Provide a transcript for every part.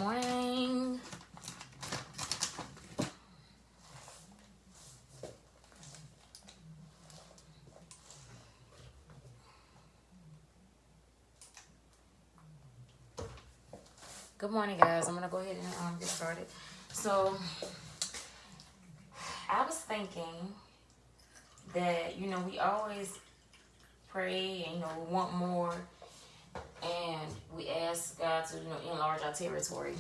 morning. Good morning, guys. I'm going to go ahead and get started. So, I was thinking that, we always pray and, we want more. And we ask God to, enlarge our territory.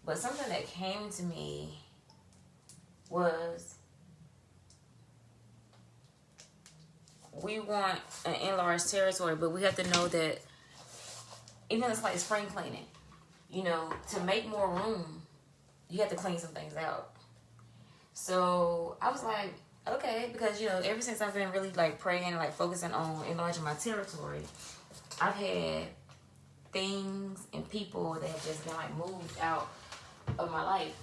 But something that came to me was we want an enlarged territory, but we have to know that even it's like spring cleaning, to make more room, you have to clean some things out. So I was like, okay, because, ever since I've been really like praying, like focusing on enlarging my territory, I've had things and people that have just been like moved out of my life.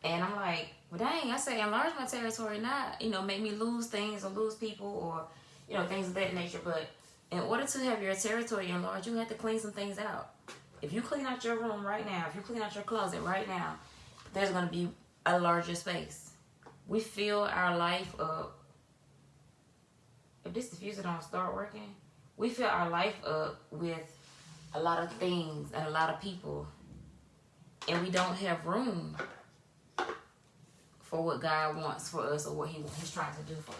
And I'm like, well, dang, I say enlarge my territory, not, make me lose things or lose people or, things of that nature. But in order to have your territory enlarged, you have to clean some things out. If you clean out your room right now, if you clean out your closet right now, there's going to be a larger space. We fill our life up. If this diffuser don't start working, we fill our life up with a lot of things and a lot of people. And we don't have room for what God wants for us or what He's trying to do for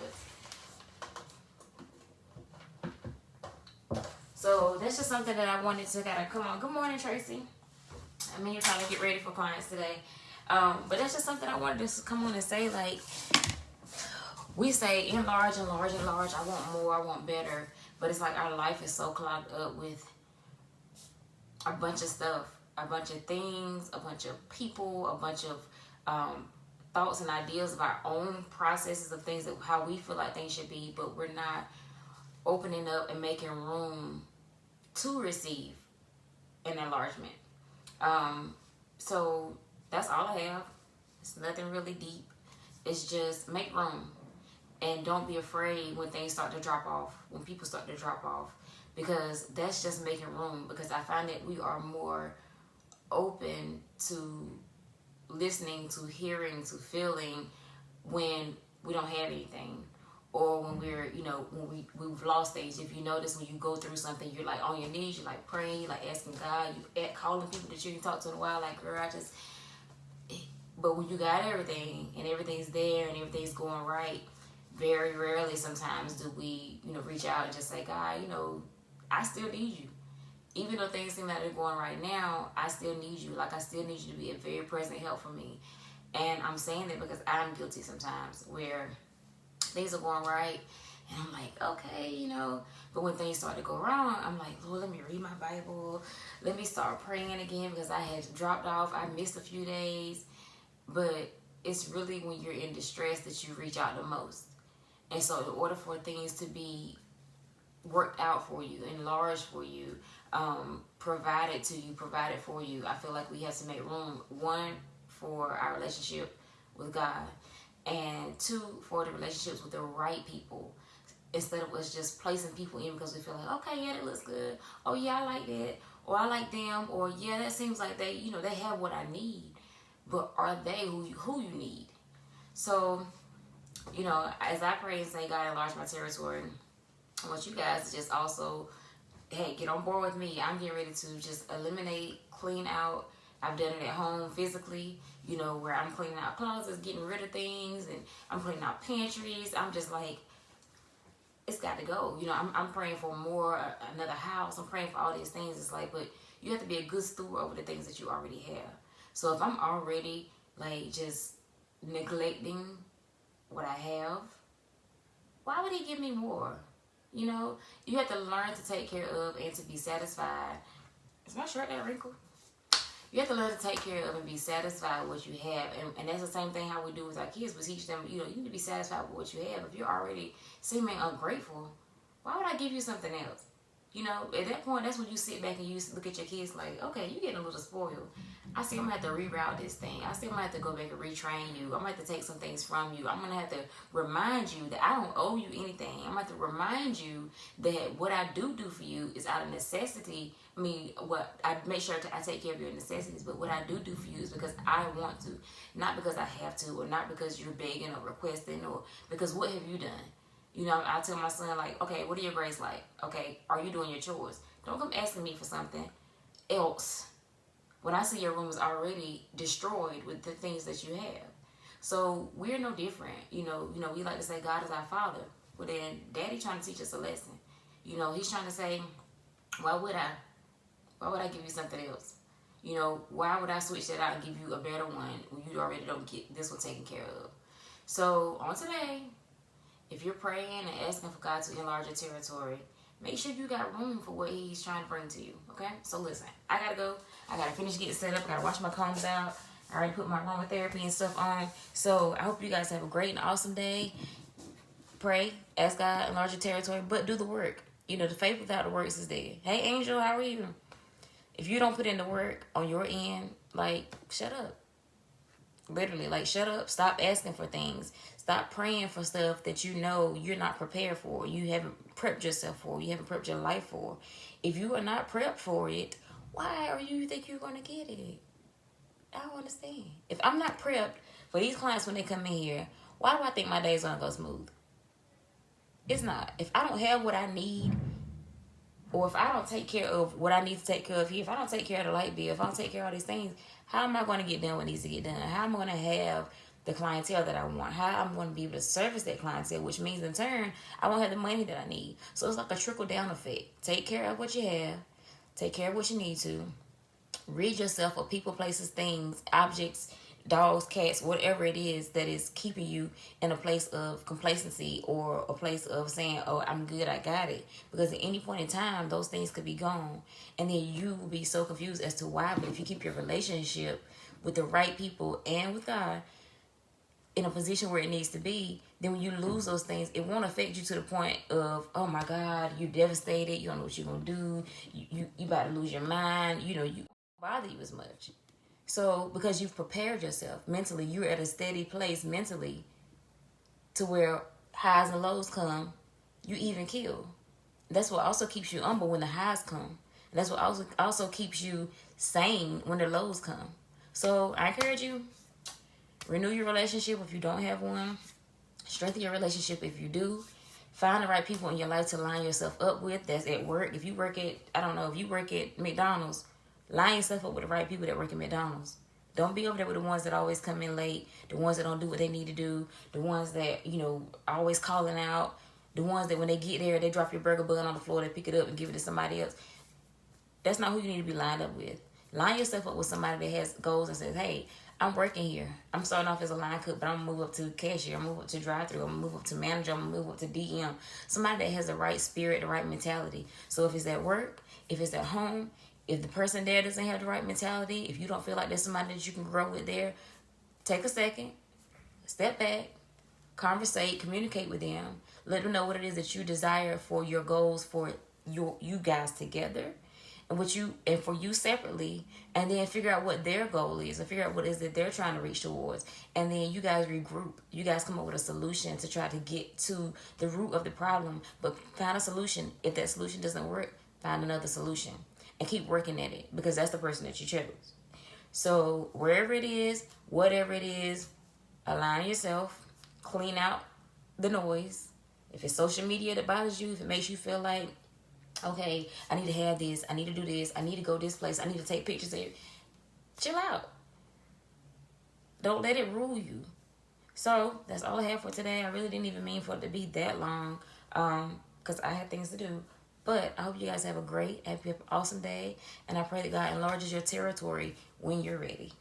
us. So that's just something that I wanted to kind of come on. Good morning, Tracy. You're trying to get ready for clients today. But that's just something I wanted to come on and say. Like, we say enlarge, enlarge, enlarge. I want more, I want better. But it's like our life is so clogged up with a bunch of stuff, a bunch of things, a bunch of people, a bunch of thoughts and ideas of our own processes of things, that how we feel like things should be, but we're not opening up and making room to receive an enlargement. So that's all I have. It's nothing really deep. It's just make room. And don't be afraid when things start to drop off, when people start to drop off, because that's just making room. Because I find that we are more open to listening, to hearing, to feeling when we don't have anything, or when we're, when we've lost things. If you notice, when you go through something, you're like on your knees, you're like praying, you're like asking God, you calling people that you didn't talk to in a while, like, girl, but when you got everything and everything's there and everything's going right, very rarely sometimes do we, reach out and just say, God, I still need you. Even though things seem like they're going right now, I still need you. Like, I still need you to be a very present help for me. And I'm saying that because I'm guilty sometimes, where things are going right and I'm like, okay, but when things start to go wrong, I'm like, Lord, let me read my Bible. Let me start praying again, because I had dropped off. I missed a few days. But it's really when you're in distress that you reach out the most. And so in order for things to be worked out for you, enlarged for you, provided for you, I feel like we have to make room, one, for our relationship with God, and two, for the relationships with the right people, instead of us just placing people in because we feel like, okay, yeah, that looks good, oh yeah, I like that, or I like them, or yeah, that seems like they have what I need. But are they who you need? So, as I pray and say, God, enlarge my territory, I want you guys to just also, hey, get on board with me. I'm getting ready to just eliminate, clean out. I've done it at home physically, where I'm cleaning out closets, getting rid of things, and I'm cleaning out pantries. I'm just like, it's got to go. I'm praying for more, another house. I'm praying for all these things. It's like, but you have to be a good steward over the things that you already have. So if I'm already like just neglecting what I have, why would He give me more? You have to learn to take care of and to be satisfied. Is my shirt that wrinkled? You have to learn to take care of and be satisfied with what you have. And that's the same thing how we do with our kids. We teach them, you need to be satisfied with what you have. If you're already seeming ungrateful, why would I give you something else? You know, at that point, that's when you sit back and you look at your kids like, okay, you getting a little spoiled. I see I'm gonna have to reroute this thing. I see I'm gonna have to go back and retrain you. I'm gonna have to take some things from you. I'm gonna have to remind you that I don't owe you anything. I'm gonna have to remind you that what I do for you is out of necessity. I mean, what I make sure I take care of your necessities, but what I do for you is because I want to, not because I have to, or not because you're begging or requesting, or because what have you done? You know, I tell my son, like, okay, what are your grades like? Okay, are you doing your chores? Don't come asking me for something else when I see your room is already destroyed with the things that you have. So we're no different. You know, we like to say God is our Father. Well, then Daddy trying to teach us a lesson. You know, he's trying to say, why would I give you something else? You know, why would I switch that out and give you a better one when you already don't get this one taken care of? So on today, if you're praying and asking for God to enlarge your territory, make sure you got room for what he's trying to bring to you, okay? So listen, I gotta go. I gotta finish getting set up. I gotta wash my combs out. I already put my aromatherapy and stuff on. So I hope you guys have a great and awesome day. Pray, ask God, enlarge your territory, but do the work. You know, the faith without the works is dead. Hey, Angel, how are you? If you don't put in the work on your end, like, shut up. Literally, like, shut up. Stop asking for things. Stop praying for stuff that you know you're not prepared for. You haven't prepped yourself for. You haven't prepped your life for. If you are not prepped for it, why are you think you're going to get it? I don't understand. If I'm not prepped for these clients when they come in here, why do I think my day's going to go smooth? It's not. If I don't have what I need, or if I don't take care of what I need to take care of here, if I don't take care of the light bill, if I don't take care of all these things, how am I going to get done what needs to get done? How am I going to have the clientele that I want? How I'm going to be able to service that clientele, which means in turn, I won't have the money that I need. So it's like a trickle-down effect. Take care of what you have. Take care of what you need to. Rid yourself of people, places, things, objects, dogs, cats, whatever it is that is keeping you in a place of complacency or a place of saying, oh, I'm good, I got it. Because at any point in time, those things could be gone. And then you will be so confused as to why. But if you keep your relationship with the right people and with God in a position where it needs to be, then when you lose those things, it won't affect you to the point of, oh my God, you're devastated, you don't know what you're going to do, you about to lose your mind, you won't bother you as much. So, because you've prepared yourself mentally, you're at a steady place mentally to where highs and lows come, you even kill. That's what also keeps you humble when the highs come. And that's what also keeps you sane when the lows come. So, I encourage you, renew your relationship if you don't have one. Strengthen your relationship if you do. Find the right people in your life to line yourself up with that's at work. If you work at McDonald's, line yourself up with the right people that work at McDonald's. Don't be over there with the ones that always come in late, the ones that don't do what they need to do, the ones that, always calling out, the ones that when they get there, they drop your burger bun on the floor, they pick it up and give it to somebody else. That's not who you need to be lined up with. Line yourself up with somebody that has goals and says, hey, I'm working here. I'm starting off as a line cook, but I'm going to move up to cashier. I'm going to move up to drive-thru. I'm going to move up to manager. I'm going to move up to DM. Somebody that has the right spirit, the right mentality. So if it's at work, if it's at home, if the person there doesn't have the right mentality, if you don't feel like there's somebody that you can grow with there, take a second, step back, conversate, communicate with them. Let them know what it is that you desire for your goals for you guys together. And for you separately, and then figure out what their goal is and figure out what it is that they're trying to reach towards. And then you guys regroup. You guys come up with a solution to try to get to the root of the problem, but find a solution. If that solution doesn't work, find another solution and keep working at it because that's the person that you chose. So wherever it is, whatever it is, align yourself, clean out the noise. If it's social media that bothers you, if it makes you feel like, okay, I need to have this, I need to do this, I need to go this place, I need to take pictures of it. Chill out. Don't let it rule you. So, that's all I have for today. I really didn't even mean for it to be that long because I had things to do. But I hope you guys have a great, happy, awesome day. And I pray that God enlarges your territory when you're ready.